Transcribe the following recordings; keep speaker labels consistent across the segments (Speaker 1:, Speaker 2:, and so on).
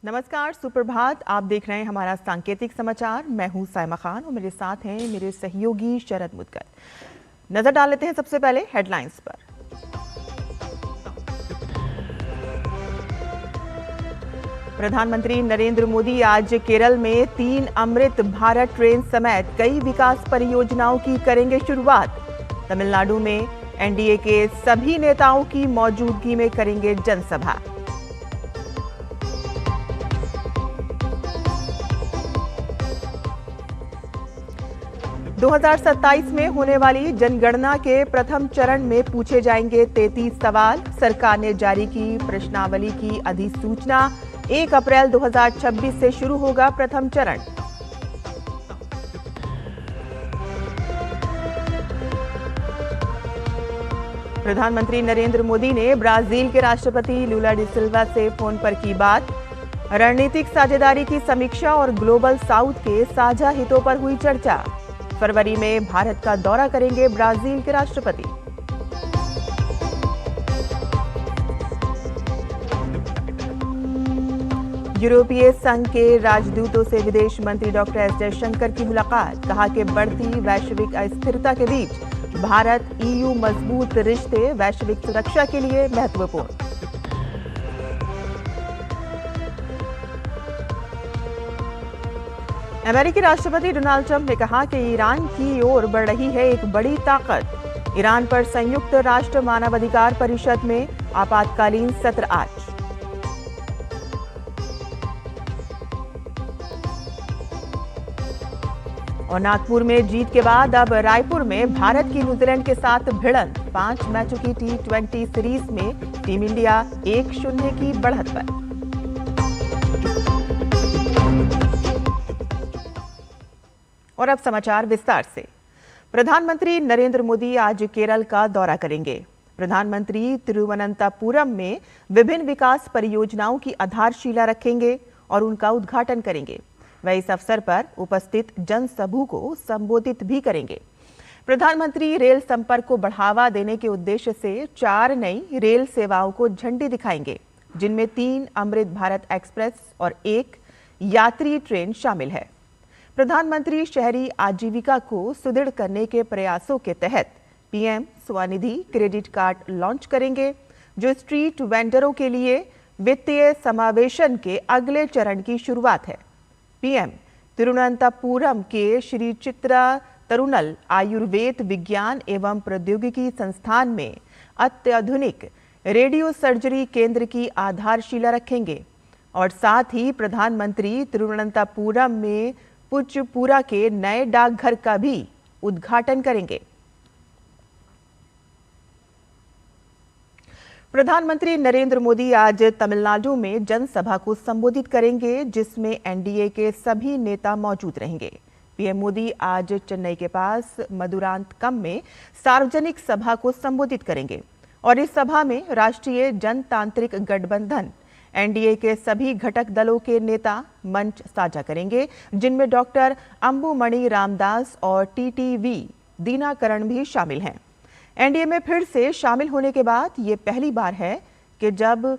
Speaker 1: नमस्कार, सुप्रभात। आप देख रहे हैं हमारा सांकेतिक समाचार। मैं हूं साइमा खान और मेरे साथ हैं मेरे सहयोगी शरद मुदगल। नजर डाल लेते हैं सबसे पहले हेडलाइंस पर। प्रधानमंत्री नरेंद्र मोदी आज केरल में 3 अमृत भारत ट्रेन समेत कई विकास परियोजनाओं की करेंगे शुरुआत। तमिलनाडु में एनडीए के सभी नेताओं की मौजूदगी में करेंगे जनसभा। दो 2027 में होने वाली जनगणना के प्रथम चरण में पूछे जाएंगे 33 सवाल। सरकार ने जारी की प्रश्नावली की अधिसूचना। 1 अप्रैल 2026 से शुरू होगा प्रथम चरण। प्रधानमंत्री नरेंद्र मोदी ने ब्राजील के राष्ट्रपति लुला डी सिल्वा से फोन पर की बात। रणनीतिक साझेदारी की समीक्षा और ग्लोबल साउथ के साझा हितों पर हुई चर्चा। फरवरी में भारत का दौरा करेंगे ब्राजील के राष्ट्रपति। यूरोपीय संघ के राजदूतों से विदेश मंत्री डॉक्टर एस जयशंकर की मुलाकात। कहा कि बढ़ती वैश्विक अस्थिरता के बीच भारत ईयू मजबूत रिश्ते वैश्विक सुरक्षा के लिए महत्वपूर्ण। अमेरिकी राष्ट्रपति डोनाल्ड ट्रंप ने कहा कि ईरान की ओर बढ़ रही है एक बड़ी ताकत। ईरान पर संयुक्त राष्ट्र मानवाधिकार परिषद में आपातकालीन सत्र आज। और नागपुर में जीत के बाद अब रायपुर में भारत की न्यूजीलैंड के साथ भिड़ंत। 5 मैचों की T20 सीरीज में टीम इंडिया 1-0 की बढ़त पर। और अब समाचार विस्तार से। प्रधानमंत्री नरेंद्र मोदी आज केरल का दौरा करेंगे। प्रधानमंत्री तिरुवनंतपुरम में विभिन्न विकास परियोजनाओं की आधारशिला रखेंगे और उनका उद्घाटन करेंगे। वह इस अवसर पर उपस्थित जनसभा को संबोधित भी करेंगे। प्रधानमंत्री रेल संपर्क को बढ़ावा देने के उद्देश्य से 4 नई रेल सेवाओं को झंडी दिखाएंगे, जिनमें 3 अमृत भारत एक्सप्रेस और 1 यात्री ट्रेन शामिल है। प्रधानमंत्री शहरी आजीविका को सुदृढ़ करने के प्रयासों के तहत PM Svanidhi credit card launch करेंगे, जो स्ट्रीट वेंडरों के लिए वित्तीय समावेशन के अगले चरण की शुरुआत है। पीएम तिरुवनंतपुरम के श्री चित्रा तरुनल आयुर्वेद विज्ञान एवं प्रौद्योगिकी संस्थान में अत्याधुनिक रेडियो सर्जरी केंद्र की आधारशिला रखेंगे और साथ ही प्रधानमंत्री तिरुवनंतपुरम में पुचपुरा के नए डाकघर का भी उद्घाटन करेंगे। प्रधानमंत्री नरेंद्र मोदी आज तमिलनाडु में जनसभा को संबोधित करेंगे, जिसमें एनडीए के सभी नेता मौजूद रहेंगे। पीएम मोदी आज चेन्नई के पास मदुरांतकम में सार्वजनिक सभा को संबोधित करेंगे और इस सभा में राष्ट्रीय जनतांत्रिक गठबंधन एनडीए के सभी घटक दलों के नेता मंच साझा करेंगे, जिनमें डॉक्टर अंबुमणि रामदास और टीटीवी दीनाकरण भी शामिल हैं। एनडीए में फिर से शामिल होने के बाद ये पहली बार है कि जब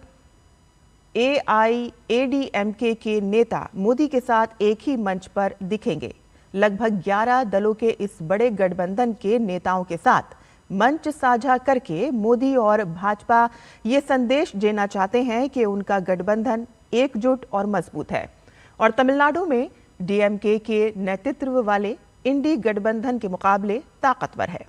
Speaker 1: एआईएडीएमके के नेता मोदी के साथ एक ही मंच पर दिखेंगे। लगभग 11 दलों के इस बड़े गठबंधन के नेताओं के साथ मंच साझा करके मोदी और भाजपा ये संदेश देना चाहते हैं कि उनका गठबंधन एकजुट और मजबूत है और तमिलनाडु में डीएमके के नेतृत्व वाले इंडी गठबंधन के मुकाबले ताकतवर है।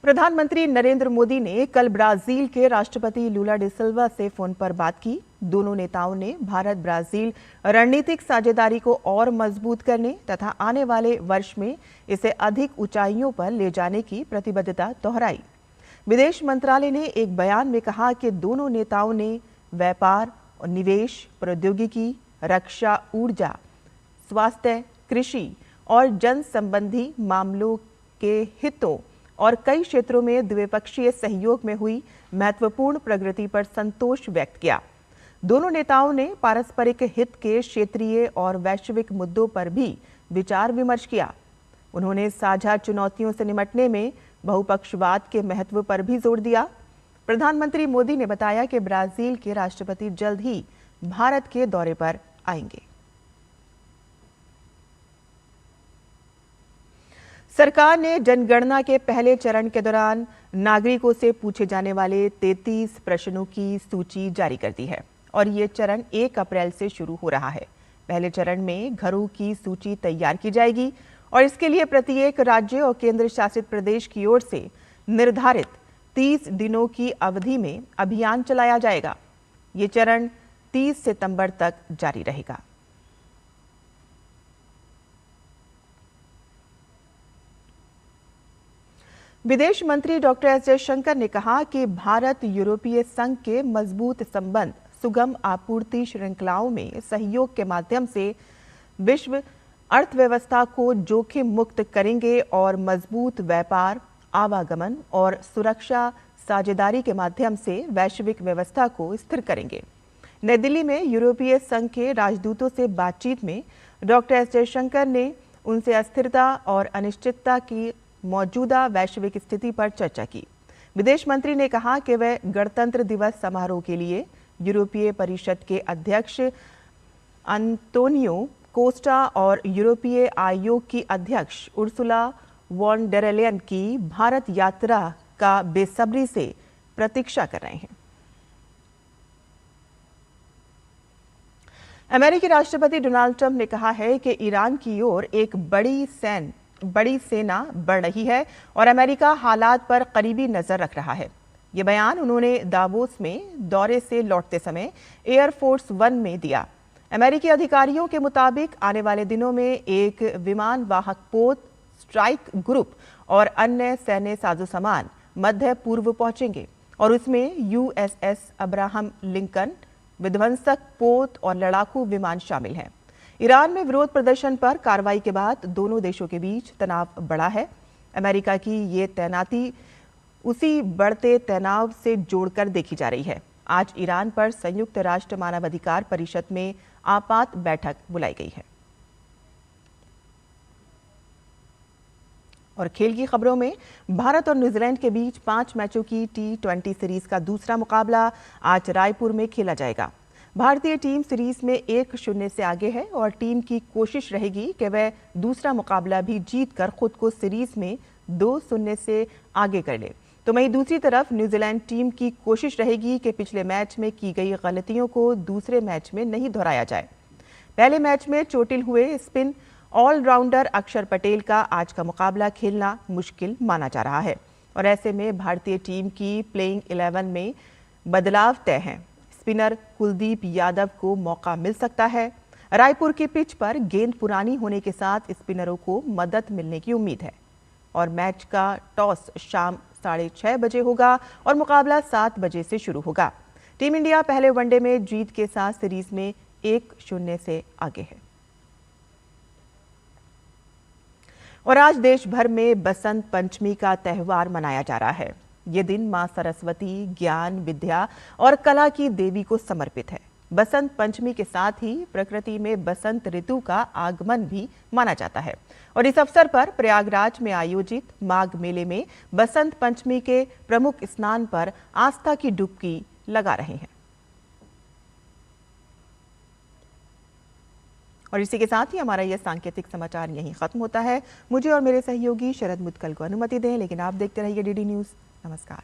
Speaker 1: प्रधानमंत्री नरेंद्र मोदी ने कल ब्राजील के राष्ट्रपति लुला डी सिल्वा से फोन पर बात की। दोनों नेताओं ने भारत ब्राजील रणनीतिक साझेदारी को और मजबूत करने तथा आने वाले वर्ष में इसे अधिक ऊंचाइयों पर ले जाने की प्रतिबद्धता दोहराई। विदेश मंत्रालय ने एक बयान में कहा कि दोनों नेताओं ने व्यापार और निवेश, प्रौद्योगिकी, रक्षा, ऊर्जा, स्वास्थ्य, कृषि और जन संबंधी मामलों के हितों और कई क्षेत्रों में द्विपक्षीय सहयोग में हुई महत्वपूर्ण प्रगति पर संतोष व्यक्त किया। दोनों नेताओं ने पारस्परिक हित के क्षेत्रीय और वैश्विक मुद्दों पर भी विचार विमर्श किया। उन्होंने साझा चुनौतियों से निपटने में बहुपक्षवाद के महत्व पर भी जोर दिया। प्रधानमंत्री मोदी ने बताया कि ब्राजील के राष्ट्रपति जल्द ही भारत के दौरे पर आएंगे। सरकार ने जनगणना के पहले चरण के दौरान नागरिकों से पूछे जाने वाले 33 प्रश्नों की सूची जारी कर दी है और ये चरण 1 अप्रैल से शुरू हो रहा है। पहले चरण में घरों की सूची तैयार की जाएगी और इसके लिए प्रत्येक राज्य और केंद्र शासित प्रदेश की ओर से निर्धारित 30 दिनों की अवधि में अभियान चलाया जाएगा। ये चरण 30 सितंबर तक जारी रहेगा। विदेश मंत्री डॉक्टर एस जयशंकर ने कहा कि भारत यूरोपीय संघ के मजबूत संबंध सुगम आपूर्ति श्रृंखलाओं में सहयोग के माध्यम से विश्व अर्थव्यवस्था को जोखिम मुक्त करेंगे और मजबूत व्यापार, आवागमन और सुरक्षा साझेदारी के माध्यम से वैश्विक व्यवस्था को स्थिर करेंगे। नई दिल्ली में यूरोपीय संघ के राजदूतों से बातचीत में डॉक्टर एस जयशंकर ने उनसे अस्थिरता और अनिश्चितता की मौजूदा वैश्विक स्थिति पर चर्चा की। विदेश मंत्री ने कहा कि वह गणतंत्र दिवस समारोह के लिए यूरोपीय परिषद के अध्यक्ष अंतोनियो कोस्टा और यूरोपीय आयोग की अध्यक्ष उर्सुला वॉन डेर लेयन की भारत यात्रा का बेसब्री से प्रतीक्षा कर रहे हैं। अमेरिकी राष्ट्रपति डोनाल्ड ट्रंप ने कहा है कि ईरान की ओर एक बड़ी सेना बढ़ रही है और अमेरिका हालात पर करीबी नजर रख रहा है। ये बयान उन्होंने दावोस में दौरे से लौटते समय एयरफोर्स 1 में दिया। अमेरिकी अधिकारियों के मुताबिक आने वाले दिनों में एक विमान वाहक पोत, स्ट्राइक ग्रुप और अन्य सैन्य साजोसामान मध्य पूर्व पहुंचेंगे और उसमें यूएसएस अब्राहम लिंकन, विध्वंसक पोत और लड़ाकू विमान शामिल हैं। ईरान में विरोध प्रदर्शन पर कार्रवाई के बाद दोनों देशों के बीच तनाव बढ़ा है। अमेरिका की ये तैनाती उसी बढ़ते तनाव से जोड़कर देखी जा रही है। आज ईरान पर संयुक्त राष्ट्र मानवाधिकार परिषद में आपात बैठक बुलाई गई है। और खेल की खबरों में भारत और न्यूजीलैंड के बीच 5 मैचों की T20 सीरीज का दूसरा मुकाबला आज रायपुर में खेला जाएगा। भारतीय टीम सीरीज में 1-0 से आगे है और टीम की कोशिश रहेगी कि वह दूसरा मुकाबला भी जीतकर खुद को सीरीज में 2-0 से आगे कर ले। तो वहीं दूसरी तरफ न्यूजीलैंड टीम की कोशिश रहेगी कि पिछले मैच में की गई गलतियों को दूसरे मैच में नहीं दोहराया जाए। पहले मैच में चोटिल हुए स्पिन ऑलराउंडर अक्षर पटेल का आज का मुकाबला खेलना मुश्किल माना जा रहा है और ऐसे में भारतीय टीम की प्लेइंग 11 में बदलाव तय हैं। स्पिनर कुलदीप यादव को मौका मिल सकता है। रायपुर की पिच पर गेंद पुरानी होने के साथ स्पिनरों को मदद मिलने की उम्मीद है और मैच का टॉस शाम 6:30 बजे होगा और मुकाबला 7 बजे से शुरू होगा। टीम इंडिया पहले वनडे में जीत के साथ सीरीज में 1-0 से आगे है। और आज देश भर में बसंत पंचमी का त्योहार मनाया जा रहा है। ये दिन मां सरस्वती, ज्ञान, विद्या और कला की देवी को समर्पित है। बसंत पंचमी के साथ ही प्रकृति में बसंत ऋतु का आगमन भी माना जाता है और इस अवसर पर प्रयागराज में आयोजित माघ मेले में बसंत पंचमी के प्रमुख स्नान पर आस्था की डुबकी लगा रहे हैं। और इसी के साथ ही हमारा यह सांकेतिक समाचार यहीं खत्म होता है। मुझे और मेरे सहयोगी शरद मुदगल को अनुमति दें, लेकिन आप देखते रहिए डीडी न्यूज़। नमस्कार।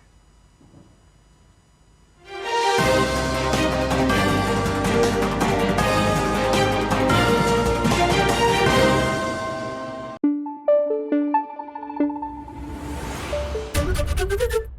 Speaker 2: Thank you.